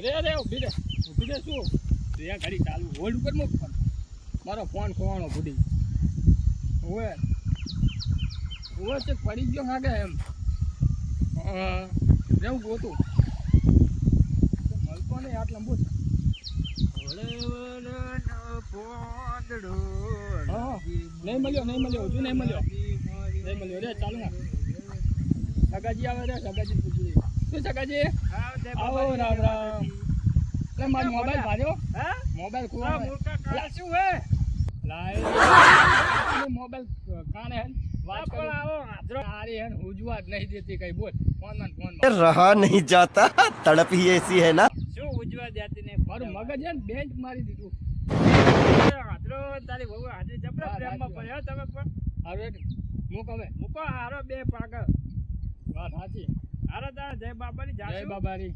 રે ઉભી રે શું રે ઘડી ચાલુ હોલ્ડ ઉપર મૂક ફોન મારો ફોન ખોવાનો ભૂડી ઓવે છે પડી ગયો હાગે એમ રેવું ગોતું મળતો નહીં આટલા બહુ નહીં મળ્યો હજુ નહીં મળ્યો રે ચાલુ ના સગાજી આવે રે સગાજી પૂછી શું સગાજી આવો રામ રામ એટલે મારો મોબાઈલ ભાર્યો મોબાઈલ શું હે મોબાઈલ કાને હે વાત કરો આવો તારી હે ઉજવા જ નહીં દેતી કઈ બોલ ફોન रहा नहीं जाता तड़प ही ऐसी है ना શું ઉજવા દેતી ને મારું મગજ હે ને બેન્ચ મારી દીધું હાથરો તારી બહુ હાથે જબરા પ્રેમમાં પડ્યો તમે પણ હારો મૂકો હારો બે પાગળ વાત સાચી હારો તા જય બાબાની